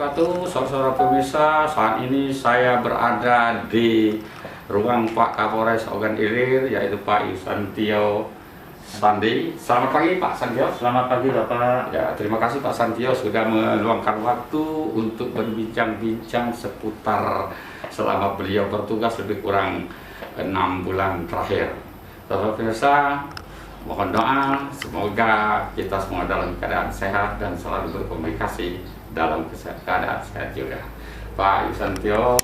wabarakatuh. Saudara pemirsa, saat ini saya berada di ruang Pak Kapolres Ogan Ilir, yaitu Pak Yusantio Sandi. Selamat pagi Pak Santio. Selamat pagi Bapak. Ya, terima kasih Pak Santio sudah meluangkan waktu untuk berbincang-bincang seputar selama beliau bertugas lebih kurang 6 bulan terakhir. Saudara pemirsa, mohon doa semoga kita semua dalam keadaan sehat dan selalu berkomunikasi dalam keadaan sehat juga. Pak Yusantio,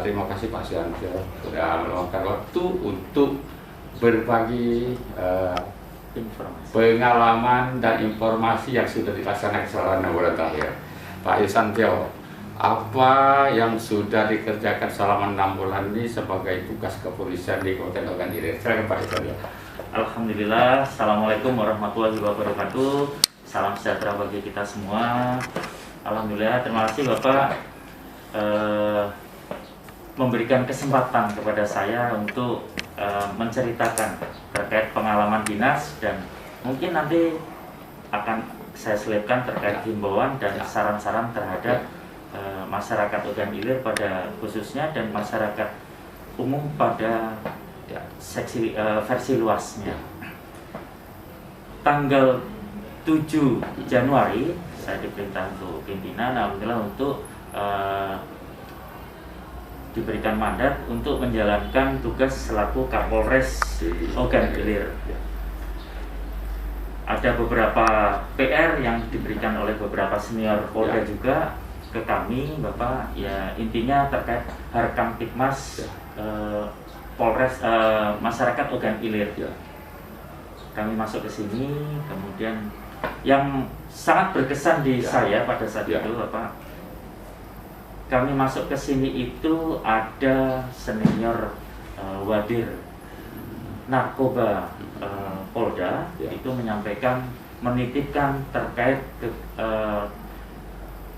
terima kasih Pak Yusantio sudah meluangkan waktu untuk berbagi pengalaman dan informasi yang sudah dilaksanakan selama 6 bulan terakhir. Pak Yusantio, apa yang sudah dikerjakan selama 6 bulan ini sebagai tugas kepolisian di Kabupaten Ogan Ilir? Silakan Pak Yusantio. Alhamdulillah, Assalamualaikum warahmatullahi wabarakatuh. Salam sejahtera bagi kita semua. Alhamdulillah, terima kasih Bapak memberikan kesempatan kepada saya untuk menceritakan terkait pengalaman dinas, dan mungkin nanti akan saya selipkan terkait himbauan dan saran-saran terhadap masyarakat Ogan Ilir pada khususnya dan masyarakat umum pada seksi versi luasnya. Tanggal 7 Januari saya diperintah untuk pimpinan, alhamdulillah, untuk diberikan mandat untuk menjalankan tugas selaku Kapolres Ogan Ilir. Ada beberapa PR yang diberikan oleh beberapa senior Polda juga ke kami, Bapak. Ya, intinya terkait Harkam Tikmas Polres masyarakat Ogan Ilir. Kami masuk ke sini, kemudian yang sangat berkesan di saya pada saat itu, Bapak, kami masuk ke sini itu ada senior wadir narkoba Polda itu menyampaikan, menitipkan terkait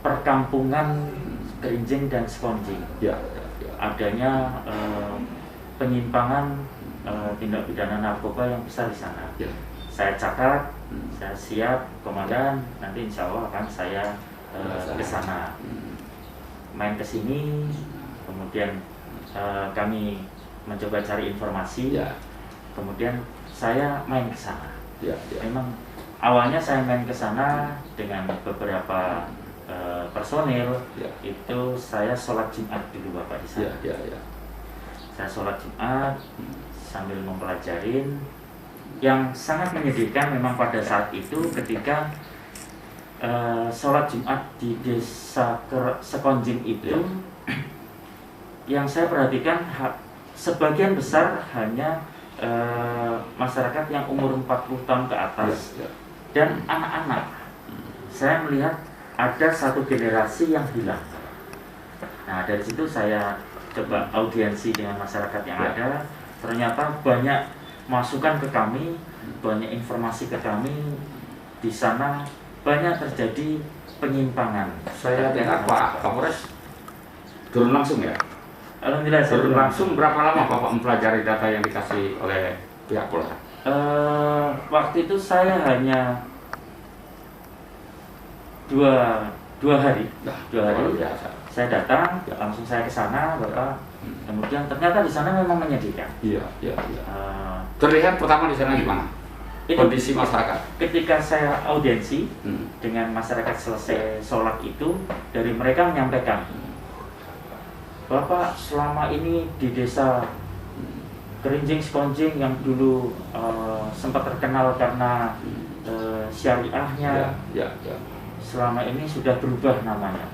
perkampungan Kerinjing dan Sekonjing, adanya penyimpangan tindak pidana narkoba yang besar di sana. Saya catat, saya siap, komandan, nanti insya Allah akan saya ke sana. Main ke sini, kemudian kami mencoba cari informasi, kemudian saya main ke sana. Memang awalnya saya main ke sana dengan beberapa personil, itu saya sholat Jumat dulu Bapak di sana. Saya sholat Jumat sambil mempelajarin. Yang sangat menyedihkan memang pada saat itu ketika sholat Jumat di desa Sekonjing itu, yang saya perhatikan sebagian besar hanya masyarakat yang umur 40 tahun ke atas dan anak-anak. Saya melihat ada satu generasi yang hilang. Nah, dari situ saya coba audiensi dengan masyarakat yang ada. Ternyata banyak masukan ke kami, banyak informasi ke kami. Di sana banyak terjadi penyimpangan. Saya dengar Pak Kapolres turun langsung ya? Alhamdulillah, saya turun langsung. Berapa lama Bapak mempelajari data yang dikasih oleh pihak Polda? Waktu itu saya hanya dua hari. Biasa. Saya datang, langsung saya ke sana, Bapak. Kemudian ternyata di sana memang menyedihkan. Terlihat pertama di sana gimana? Kondisi masyarakat ketika saya audiensi dengan masyarakat selesai sholat itu, dari mereka menyampaikan, Bapak selama ini di desa Kerinjing Sekonjing yang dulu sempat terkenal karena syariahnya, selama ini sudah berubah namanya,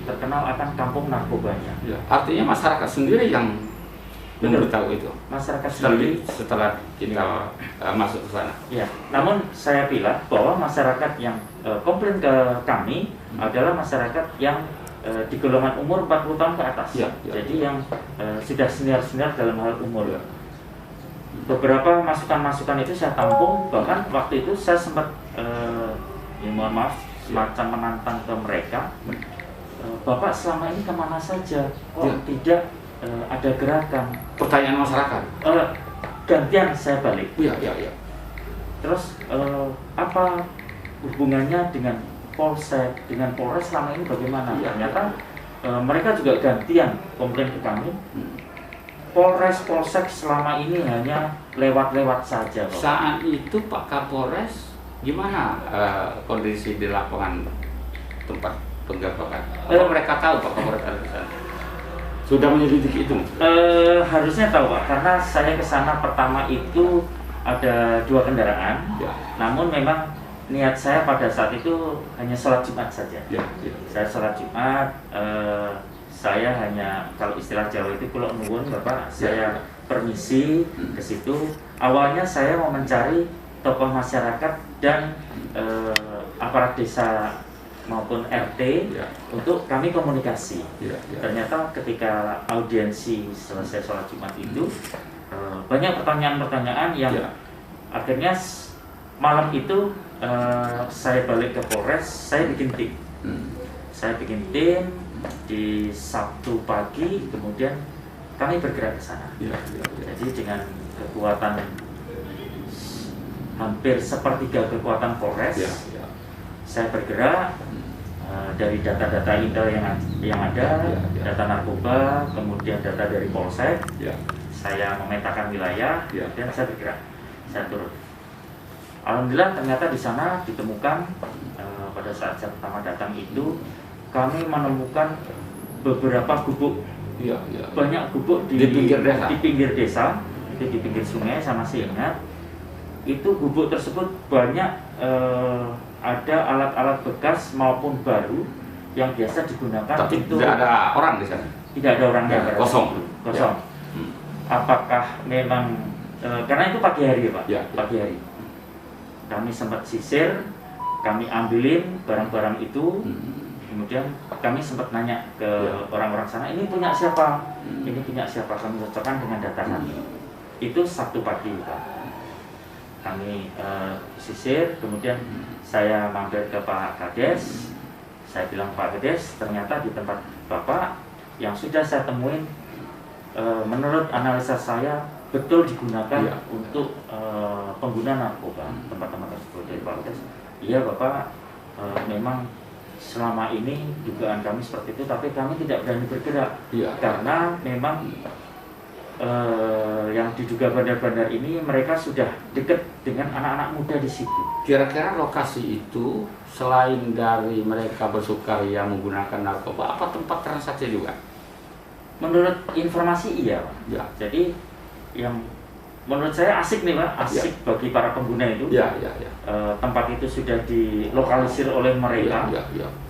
terkenal akan kampung narkobanya. Artinya masyarakat sendiri yang memberitahu itu. Masyarakat sendiri setelah kita masuk ke sana. Namun saya bilang bahwa masyarakat yang komplain ke kami adalah masyarakat yang di golongan umur 40 tahun ke atas. Jadi yang sudah senior-senior dalam hal umur. Beberapa masukan-masukan itu saya tampung, bahkan waktu itu saya sempat mohon maaf, semacam menantang ke mereka, Bapak selama ini kemana saja, kok tidak ada gerakan? Pertanyaan masyarakat. Gantian saya balik. Terus apa hubungannya dengan Polsek dengan Polres selama ini bagaimana? Ternyata mereka juga gantian komplain ke kami. Polres, Polsek selama ini hanya lewat-lewat saja. Saat itu Pak Kapolres gimana kondisi di lapangan tempat penggerbekan? Mereka tahu Pak Kapolres ada di sana? Sudah menyelidiki itu? Harusnya tahu Pak, karena saya ke sana pertama itu ada 2 kendaraan. Ya. Namun memang niat saya pada saat itu hanya sholat Jumat saja. Ya. Saya sholat Jumat. Saya hanya, kalau istilah Jawa itu pulau nuwun Bapak, saya permisi ke situ. Awalnya saya mau mencari tokoh masyarakat dan aparat desa maupun RT untuk kami komunikasi. Ternyata ketika audiensi selesai sholat Jumat itu banyak pertanyaan-pertanyaan yang akhirnya malam itu saya balik ke Polres, saya bikin tim. Saya bikin tim di Sabtu pagi, kemudian kami bergerak ke sana. Jadi dengan kekuatan hampir sepertiga kekuatan Polres, saya bergerak dari data-data intel yang ada, data narkoba, kemudian data dari Polsek. Saya memetakan wilayah, dan saya bergerak, saya turun. Alhamdulillah ternyata di sana ditemukan pada saat saya pertama datang itu kami menemukan beberapa gubuk, banyak gubuk di pinggir desa, itu di pinggir sungai. Saya masih ingat itu gubuk tersebut banyak ada alat-alat bekas maupun baru yang biasa digunakan. Tapi tidak ada orang di sana? Tidak ada orangnya, kosong. Apakah memang karena itu pagi hari Pak? Pagi hari. Kami sempat sisir, kami ambilin barang-barang itu. Kemudian kami sempat nanya ke orang-orang sana, ini punya siapa? Ini punya siapa? Kami cocokkan dengan data kami. Itu Sabtu pagi Pak. Kami sisir, kemudian saya mampir ke Pak Kades. Saya bilang, Pak Kades, ternyata di tempat Bapak yang sudah saya temuin, menurut analisa saya betul digunakan untuk pengguna narkoba tempat-tempat tersebut. Dari Pak Kades, iya Bapak, memang selama ini dugaan kami seperti itu, tapi kami tidak berani bergerak karena memang yang diduga bandar-bandar ini mereka sudah dekat dengan anak-anak muda di situ. Kira-kira lokasi itu selain dari mereka bersukaria menggunakan narkoba, apa tempat transaksi juga? Menurut informasi iya Pak. Jadi yang menurut saya asik nih Pak, asik bagi para pengguna itu. Tempat itu sudah dilokalisir oleh mereka.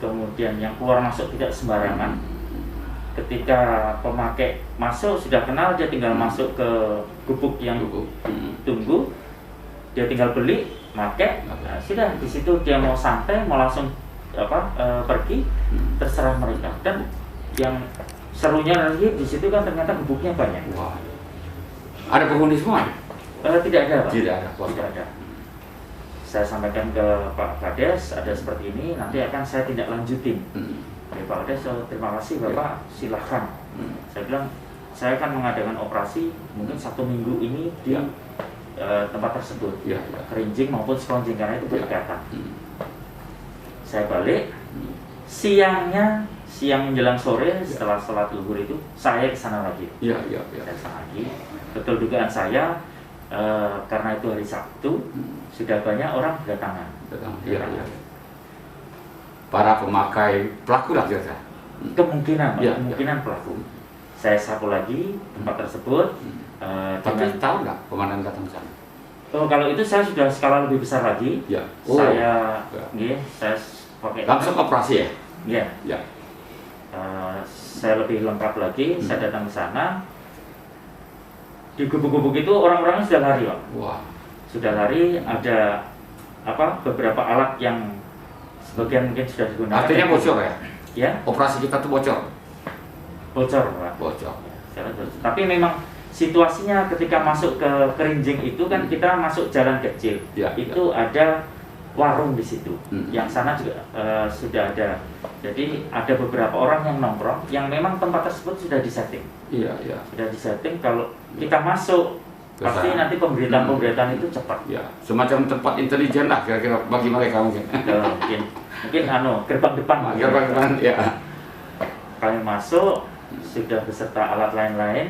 Kemudian yang keluar masuk tidak sembarangan. Ketika pemakai masuk sudah kenal, dia tinggal masuk ke gubuk yang tunggu, dia tinggal beli, pakai, sudah di situ dia mau santai, mau langsung pergi, terserah mereka. Dan yang serunya lagi di situ kan ternyata gubuknya banyak. Ada penghuni semua? Tidak ada Pak. Tidak ada. Tidak ada. Saya sampaikan ke Pak Kades, ada seperti ini, nanti akan saya tindak lanjutin. Oke Pak Kades, terima kasih Bapak, silahkan. Saya bilang, saya akan mengadakan operasi mungkin 1 minggu ini di tempat tersebut, Kerinjing maupun Sekonjing, karena itu berdekatan. Saya balik, siang menjelang sore setelah sholat zuhur itu saya kesana lagi. Saya kesana lagi. Betul dugaan saya, karena itu hari Sabtu, sudah banyak orang berdatangan. Para pemakai pelaku lah kira-kira. Kemungkinan pelaku. Saya sapu lagi tempat tersebut. Tapi tahu nggak komandan datang ke sana? Kalau itu saya sudah skala lebih besar lagi. Saya pakai langsung operasi ya? Saya lebih lengkap lagi. Saya datang ke sana. Di gubuk-gubuk itu orang-orangnya sudah lari Pak. Sudah lari, ada beberapa alat yang sebagian mungkin sudah digunakan. Artinya bocor ya? Operasi kita tuh bocor Pak. Bocor. Tapi memang situasinya ketika masuk ke Kerinjing itu kan kita masuk jalan kecil. Itu ada warung di situ. Yang sana juga sudah ada. Jadi ada beberapa orang yang nongkrong yang memang tempat tersebut sudah disetting. Sudah disetting, kalau kita masuk pasti nanti pemberitaan itu cepat. Semacam tempat intelijen lah kira-kira bagi mereka mungkin. Mungkin. mungkin gerbang depan. Gerbang depan, ya. Kami masuk sudah beserta alat lain-lain.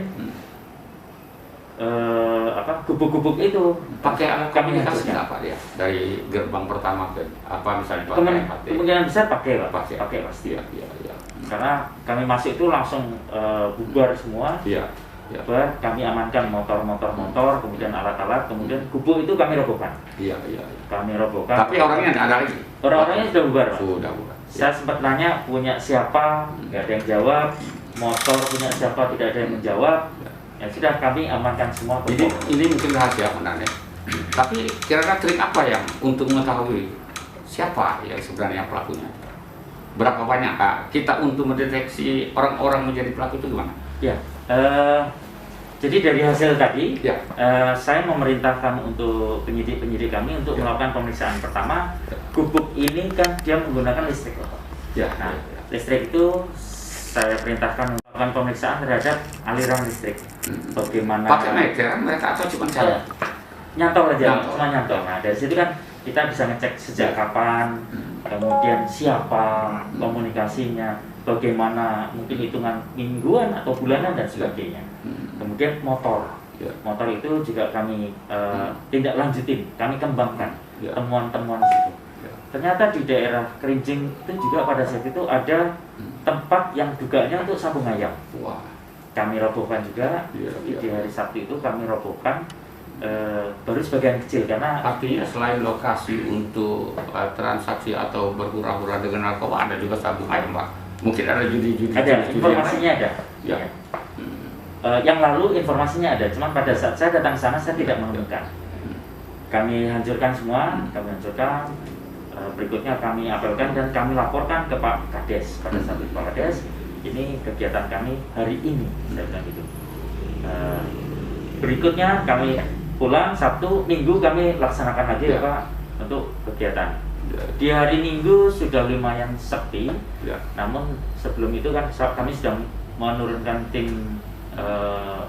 Gubuk-gubuk itu pakai alat komunikasi nggak Pak dia dari gerbang pertama ke misalnya pakai kemungkinan besar pakai pasti ya. Karena kami masuk itu langsung bubar semua. Bubar, kami amankan motor, kemudian alat-alat, kemudian gubuk itu kami robohkan. Kami robohkan. Tapi orangnya nggak ada lagi. Orangnya sudah bubar, Pak. Sudah bubar. Saya sempat nanya punya siapa, nggak ada yang jawab. Motor punya siapa, tidak ada yang menjawab. Ya sudah, kami amankan semua. Ini mungkin rahasia sebenarnya. Tapi kira-kira trik apa yang untuk mengetahui siapa yang sebenarnya pelakunya? Berapa banyak kita untuk mendeteksi orang-orang menjadi pelaku itu gimana? Ya, jadi dari hasil tadi, saya memerintahkan untuk penyidik kami untuk melakukan pemeriksaan pertama. Gubuk ini kan dia menggunakan listrik, Pak. Nah, listrik itu saya perintahkan melakukan pemeriksaan terhadap aliran listrik. Bagaimana? Pakai meter mereka atau cuma cara? Nyantol aja, cuma nyantol. Nah, dari situ kan kita bisa ngecek sejak kapan, kemudian siapa, komunikasinya, bagaimana, mungkin hitungan mingguan atau bulanan dan sebagainya. Kemudian motor itu juga kami tindak lanjutin, kami kembangkan temuan-temuan situ. Ternyata di daerah Kerinjing itu juga pada saat itu ada tempat yang dugaannya untuk sabung ayam. Kami robohkan juga. Di hari Sabtu itu kami robohkan baru sebagian kecil, karena artinya selain lokasi untuk transaksi atau berpura-pura dengan narkoba, ada juga sabung ayam, Pak. Mungkin ada judi-judi. Ada, informasinya ada. Yang lalu informasinya ada, cuman pada saat saya datang ke sana saya tidak menemukan. Kami hancurkan semua, berikutnya kami apelkan dan kami laporkan ke Pak Kades. Pada saat itu Pak Kades, ini kegiatan kami hari ini, saya bilang gitu. Berikutnya kami pulang Sabtu, Minggu kami laksanakan lagi Pak untuk kegiatan. Di hari Minggu sudah lumayan sepi, namun sebelum itu kan kami sudah menurunkan tim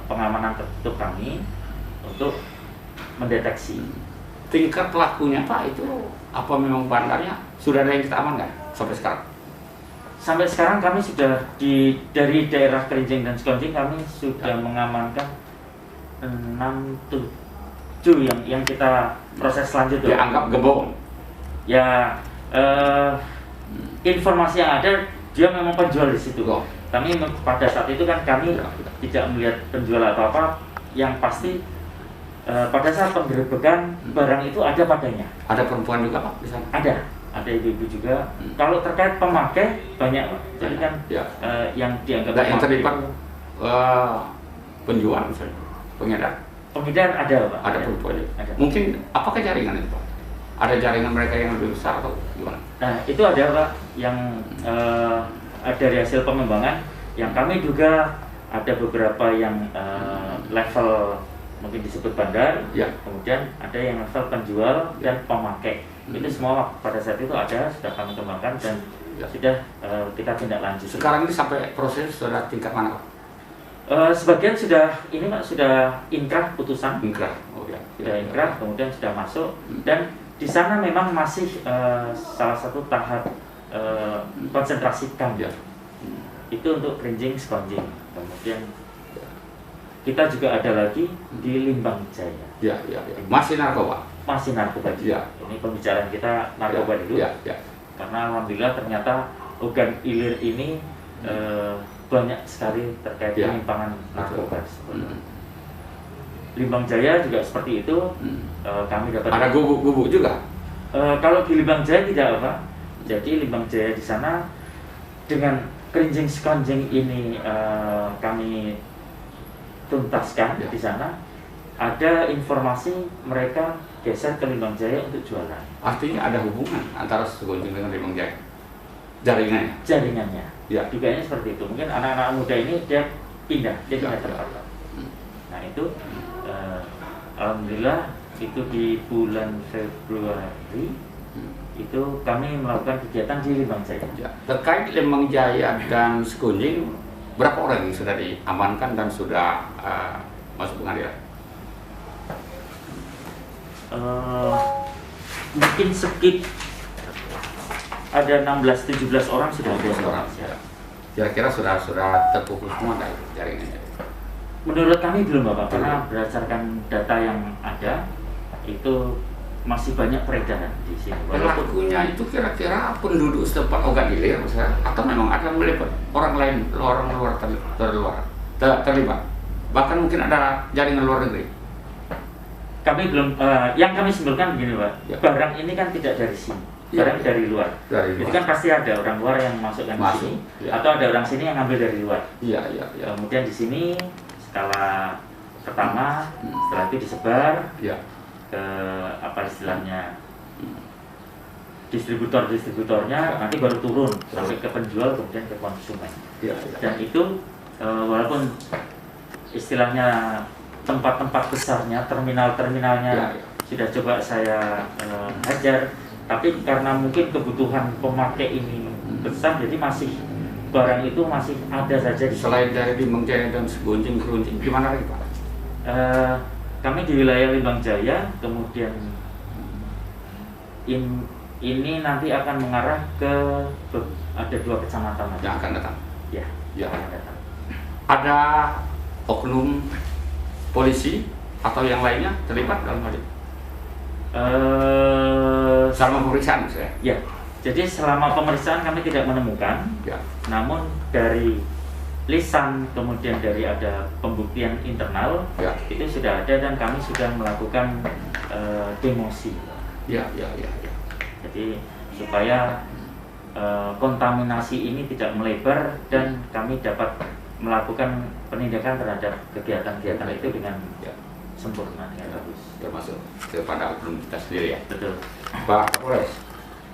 pengamanan tertutup kami untuk mendeteksi. Tingkat pelakunya Pak itu apa memang bandarnya sudah ada yang kita amankan sampai sekarang? Sampai sekarang kami sudah dari daerah Kerinjing dan Sekonjing kami sudah mengamankan 6-7 yang kita proses selanjutnya. Dianggap gembong. Ya, informasi yang ada dia memang penjual di situ. Kami pada saat itu kan kami tidak melihat penjual apa-apa. Yang pasti pada saat penggerebekan barang itu ada padanya. Ada perempuan juga Pak di sana? Ada ibu-ibu juga. Kalau terkait pemakai banyak, jadi kan yang dianggap yang terlibat penjual misalnya, pengedar ada Pak. Ada perempuan juga. Mungkin apakah jaringan itu Pak? Ada jaringan mereka yang lebih besar atau gimana? Nah itu ada Pak, yang dari hasil pengembangan yang kami juga ada beberapa yang level mungkin disebut bandar, kemudian ada yang level penjual dan pemakai. Itu semua pada saat itu ada, sudah kami kembangkan dan sudah kita tindak lanjut. Sekarang ini sampai proses sudah tingkat mana Pak? Sebagian sudah ini Pak, sudah inkrah putusan. Sudah inkrah, kemudian sudah masuk dan di sana memang masih salah satu tahap konsentrasi kami. Itu untuk Kerinjing Sekonjing. Kemudian kita juga ada lagi di Limbang Jaya. Masih narkoba. Masih narkoba juga. Ini pembicaraan kita narkoba dulu. Karena alhamdulillah ternyata organ ilir ini banyak sekali terkait penyimpangan narkoba. Limbang Jaya juga seperti itu. Kami dapat. Ada gubuk-gubuk juga. Kalau di Limbang Jaya tidak Pak. Jadi Limbang Jaya di sana dengan Kerinjing Sekonjing ini kami tuntaskan di sana. Ada informasi mereka geser ke Limbang Jaya untuk jualan. Artinya ada hubungan antara Sekonjing dengan Limbang Jaya. Jaringannya. Duganya seperti itu. Mungkin anak-anak muda ini dia pindah tempat. Nah itu alhamdulillah itu di bulan Februari itu kami melakukan kegiatan di Limbang Jaya. Terkait Limbang Jaya dan Sekonjing, berapa orang yang sudah diamankan dan sudah masuk pengadilan? Mungkin ada 16-17 orang sudah ada. Orang. Ya. Kira-kira sudah terpukul semua nggak jaringannya? Menurut kami belum Bapak, karena berdasarkan data yang ada itu masih banyak peredaran di sini. Pelakunya itu kira-kira penduduk setempat Ogan Ilir misalnya, atau memang ada melibat orang lain, orang luar terlibat, bahkan mungkin ada jaringan luar negeri. Kami belum, yang kami simpulkan begini Pak, Ya. barang ini kan tidak dari sini, barang dari luar. Itu kan pasti ada orang luar yang masukkan ke sini, ya. atau ada orang sini yang ngambil dari luar. Iya. Kemudian di sini skala pertama, setelah itu disebar ke apa istilahnya distributornya, nanti baru turun sampai ke penjual, kemudian ke konsumen. Dan itu walaupun istilahnya tempat-tempat besarnya, terminalnya sudah coba saya hajar, tapi karena mungkin kebutuhan pemakai ini besar, jadi masih barang itu masih ada saja. Selain dari Limbang Jaya dan Segunjing, Kerunjing, di mana lagi Pak? Kami di wilayah Limbang Jaya, kemudian ini nanti akan mengarah ke ada 2 kecamatan yang akan datang. Ya. Akan datang. Ada oknum polisi atau yang lainnya terlibat dalam hal ini? Selama pemeriksaan misalnya? Ya. Jadi selama pemeriksaan kami tidak menemukan, namun dari lisan kemudian dari ada pembuktian internal itu sudah ada dan kami sudah melakukan demosi. Jadi supaya kontaminasi ini tidak melebar dan kami dapat melakukan penindakan terhadap kegiatan-kegiatan itu dengan sempurna, dengan bagus. Termasuk kepada oknum kita sendiri ya? Betul. Pak Kapolres,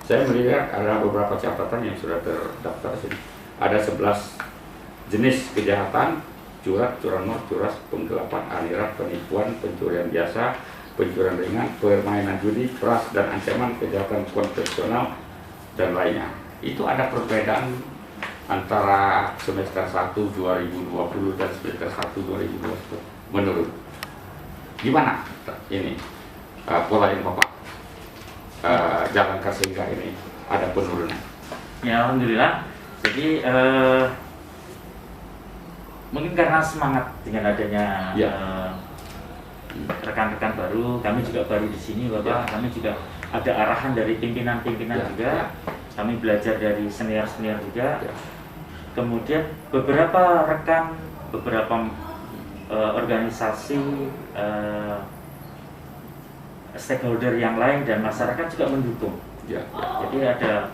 saya melihat ada beberapa catatan yang sudah terdaftar di sini. Ada 11 jenis kejahatan: curang, curas, penggelapan, aliran, penipuan, pencurian biasa, pencurian ringan, permainan judi, keras, dan ancaman kejahatan konvensional dan lainnya. Itu ada perbedaan antara semester 1 2020 dan semester 1 2021 menurut. Gimana ini pola yang Bapak jalankan sehingga ini ada penurunan? Ya, alhamdulillah. Jadi mungkin karena semangat dengan adanya rekan-rekan baru, kami juga baru di sini Bapak, kami juga ada arahan dari pimpinan-pimpinan juga, kami belajar dari senior-senior juga. Kemudian beberapa rekan, beberapa organisasi stakeholder yang lain dan masyarakat juga mendukung. Jadi ada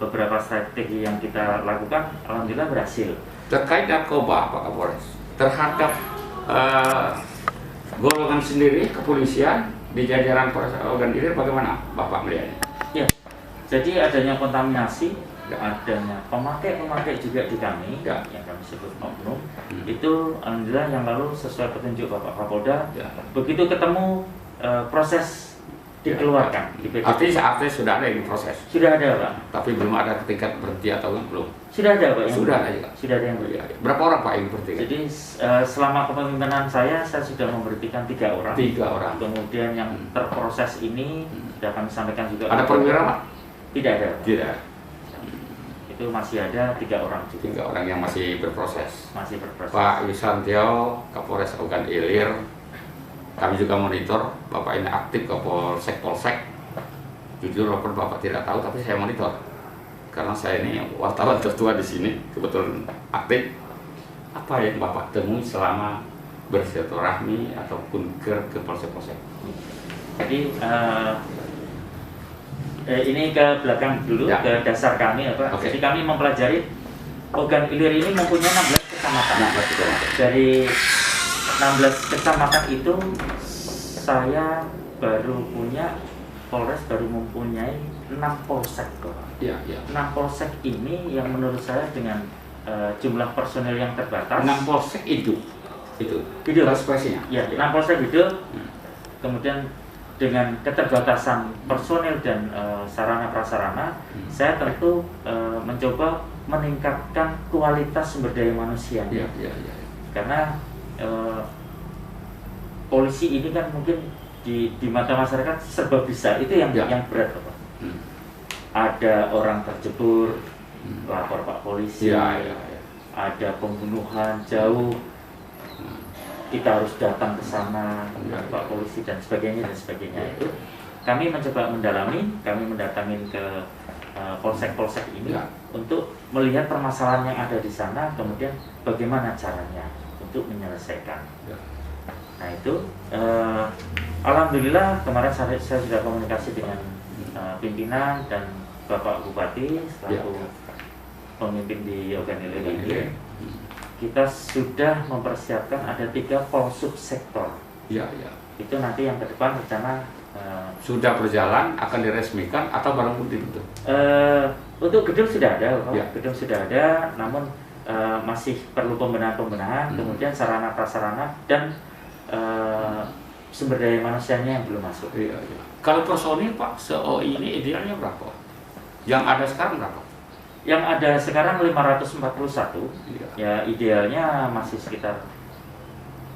beberapa strategi yang kita lakukan, alhamdulillah berhasil. Terkait narkoba Pak Kapolres, terhadap golongan sendiri kepolisian di jajaran Polres Ogan Ilir, bagaimana Bapak melihatnya? Ya, jadi adanya kontaminasi, adanya pemakai juga di kami, yang kami sebut oknum, itu alhamdulillah yang lalu sesuai petunjuk Bapak Kapolda, begitu ketemu proses dikeluarkan. Artinya sudah ada yang proses? Sudah ada Pak. Tapi belum ada tingkat berhenti atau belum? Sudah ada Pak. Sudah ada juga? Sudah ada yang berhenti. Berapa orang Pak yang berhenti? Jadi selama kepemimpinan saya sudah memberhentikan 3 orang. 3 orang. Kemudian yang terproses ini sudah kami sampaikan juga. Ada perwira Pak? Tidak ada. Tidak. Itu masih ada 3 orang juga. 3 orang yang masih berproses. Masih berproses. Pak Yusantio, Kapolres Ogan Ilir, kami juga monitor Bapak ini aktif ke polsek. Jujur walaupun Bapak tidak tahu, tapi saya monitor karena saya ini wartawan tertua di sini, kebetulan aktif. Apa yang Bapak temui selama bersilaturahmi ataupun ke polsek-polsek? Jadi ini ke belakang dulu, ke dasar kami apa? Jadi kami mempelajari Ogan Ilir ini mempunyai 16 kecamatan. Dari 16 kecamatan itu saya Polres baru mempunyai 6 polsek kok. 6 polsek ini yang menurut saya dengan jumlah personel yang terbatas. 6 polsek itu ekspresinya. Ya, 6 polsek hidup. Kemudian dengan keterbatasan personel dan sarana prasarana, saya tentu mencoba meningkatkan kualitas sumber daya manusia. Karena polisi ini kan mungkin di mata masyarakat serba bisa, itu yang berat Bapak. ada orang terjebur, lapor Pak Polisi, ada pembunuhan jauh, kita harus datang ke sana, Pak Polisi dan sebagainya dan sebagainya. Itu kami mencoba mendalami, kami mendatangin ke polsek-polsek ini untuk melihat permasalahan yang ada di sana, kemudian bagaimana caranya untuk menyelesaikan. Nah itu, alhamdulillah kemarin saya sudah komunikasi dengan pimpinan dan Bapak Bupati selaku pemimpin di Ogan Ilir ini. Kita sudah mempersiapkan ada 3 polsub sektor. Itu nanti yang ke depan rencana sudah berjalan, akan diresmikan atau baru dibentuk? Untuk gedung sudah ada, gedung sudah ada, namun masih perlu pembenahan, kemudian sarana prasarana dan sumber daya manusianya yang belum masuk. Kalau personil Pak, se-OI ini idealnya berapa? Yang ada sekarang berapa? Yang ada sekarang 541, ya idealnya masih sekitar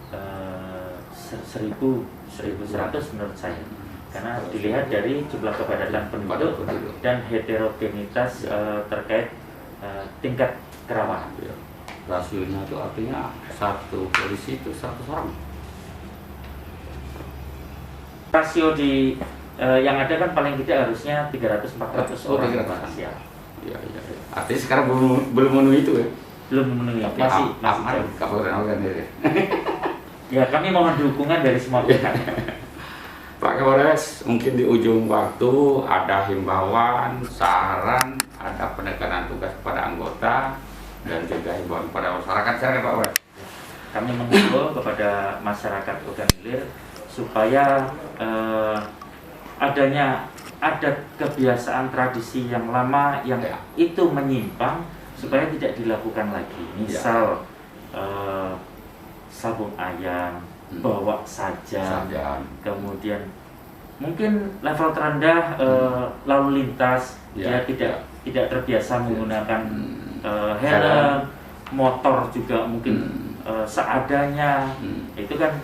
1.100 menurut saya. Karena dilihat dari jumlah kepadatan penduduk dan heterogenitas terkait tingkat kerawanan. Rasionya itu artinya satu polisi itu 100 orang. Rasio di yang ada kan paling tidak harusnya 300-400 orang. Iya. Artinya sekarang belum memenuhi itu ya? Belum memenuhi, masih Kapolres Ogan Ilir. Ya kami mohon dukungan dari semua pihak. Pak Kapolres, mungkin di ujung waktu ada himbauan, saran, ada penekanan tugas kepada anggota dan juga himbauan kepada masyarakat. Saya Pak Kapolres. Kami menghimbau kepada masyarakat Ogan Ilir supaya adanya adat kebiasaan tradisi yang lama yang itu menyimpang supaya tidak dilakukan lagi. Misal sabung ayam, bawa saja, kemudian mungkin level terendah lalu lintas dia tidak terbiasa menggunakan helm, motor juga mungkin seadanya, itu kan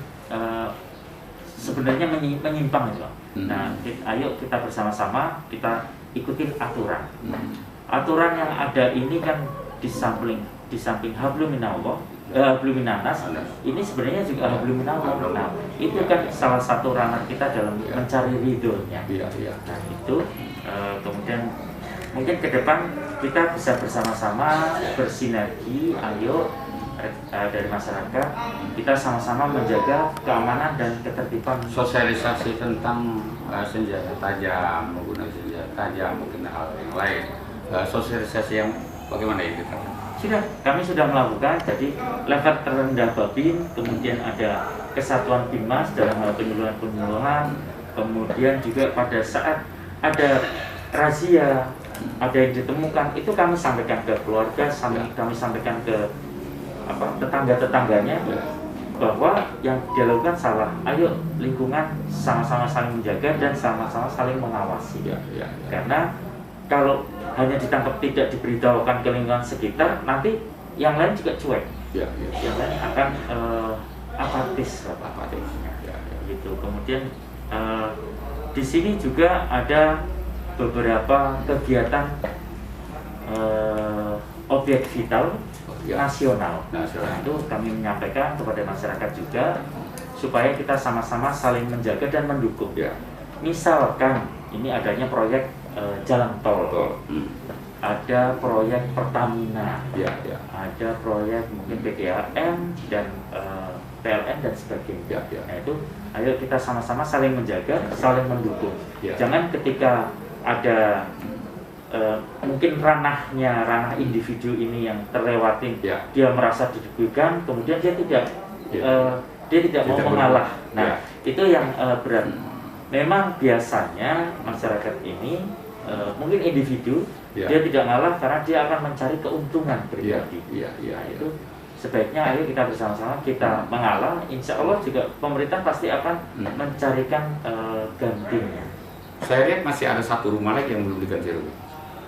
sebenarnya menyimpang itu. Nah, ayo kita bersama-sama kita ikutin aturan. Aturan yang ada ini kan di samping hablum minallah, hablum minannas, ini sebenarnya juga hablum minallah. Nah, itu kan salah satu ranah kita dalam mencari ridhonya. Nah, itu kemudian mungkin ke depan kita bisa bersama-sama bersinergi, ayo dari masyarakat kita sama-sama menjaga keamanan dan ketertiban. Sosialisasi tentang senjata tajam, menggunakan senjata tajam, mungkin hal yang lain. Sosialisasi yang bagaimana ini? Kami sudah melakukan, jadi level terendah Babin, kemudian ada kesatuan Bimas dalam hal penyuluhan, kemudian juga pada saat ada razia, ada yang ditemukan, itu kami sampaikan ke keluarga, kami sampaikan ke tetangga-tetangganya bahwa yang dilakukan salah. Ayo lingkungan sama-sama saling menjaga dan sama-sama saling mengawasi. Karena kalau hanya ditangkap tidak diberitahukan ke lingkungan sekitar, nanti yang lain juga cuek. Yang lain akan apatis. Gitu. Kemudian di sini juga ada beberapa kegiatan objek vital nasional. Itu kami menyampaikan kepada masyarakat juga supaya kita sama-sama saling menjaga dan mendukung. Misalkan ini adanya proyek jalan tol, ada proyek Pertamina, ada proyek mungkin PDAM dan PLN dan sebagainya. Nah itu ayo kita sama-sama saling menjaga, saling mendukung. Jangan ketika ada mungkin ranah individu ini yang terlewatin, dia merasa dirugikan, kemudian dia tidak mau mengalah. Nah itu yang berat. Memang biasanya masyarakat ini mungkin individu dia tidak ngalah karena dia akan mencari keuntungan pribadi. Nah, itu sebaiknya ayo kita bersama-sama kita mengalah. Insya Allah juga pemerintah pasti akan mencarikan gantinya. Saya lihat masih ada satu rumah lagi yang belum diganti rugi.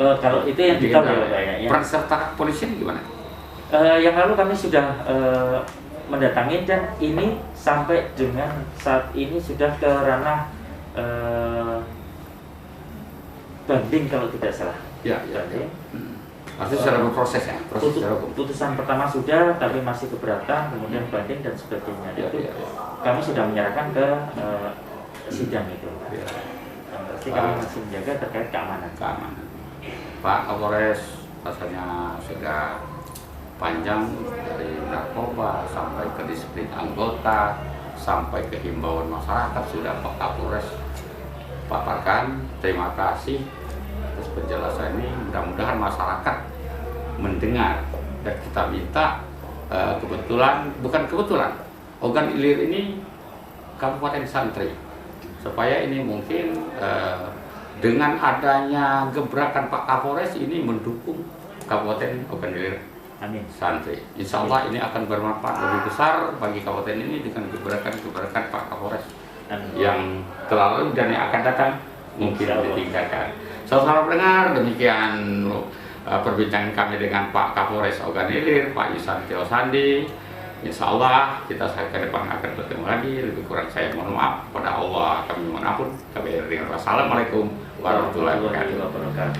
Kalau itu yang kita ya. Peran serta kepolisian gimana? Yang lalu kami sudah mendatangi dan ini sampai dengan saat ini sudah ke ranah banding kalau tidak salah. Banding. Artinya secara berproses ya. Putusan pertama sudah, tapi masih keberatan, kemudian banding dan sebagainya. Itu kami sudah menyerahkan ke sidang itu. Pasti kami masih menjaga terkait keamanan. Pak Kapolres, rasanya sudah panjang dari narkoba sampai ke disiplin anggota sampai ke himbauan masyarakat sudah Pak Kapolres paparkan. Terima kasih atas penjelasan ini. Mudah-mudahan masyarakat mendengar dan kita minta bukan kebetulan Ogan Ilir ini Kabupaten Santri, supaya ini mungkin dengan adanya gebrakan Pak Kapolres ini mendukung Kabupaten Ogan Ilir Santri. Insya Allah ini akan bermanfaat lebih besar bagi kabupaten ini dengan gebrakan Pak Kapolres yang terlalu dan yang akan datang mungkin ditingkatkan. Saudara pendengar, demikian perbincangan kami dengan Pak Kapolres Ogan Ilir, Pak Yusantio Sandi. Insya Allah kita ke depan akan bertemu lagi. Lebih kurang saya mohon maaf pada Allah, kami mohon ampun. Kami dengan wassalamualaikum warahmatullahi wabarakatuh.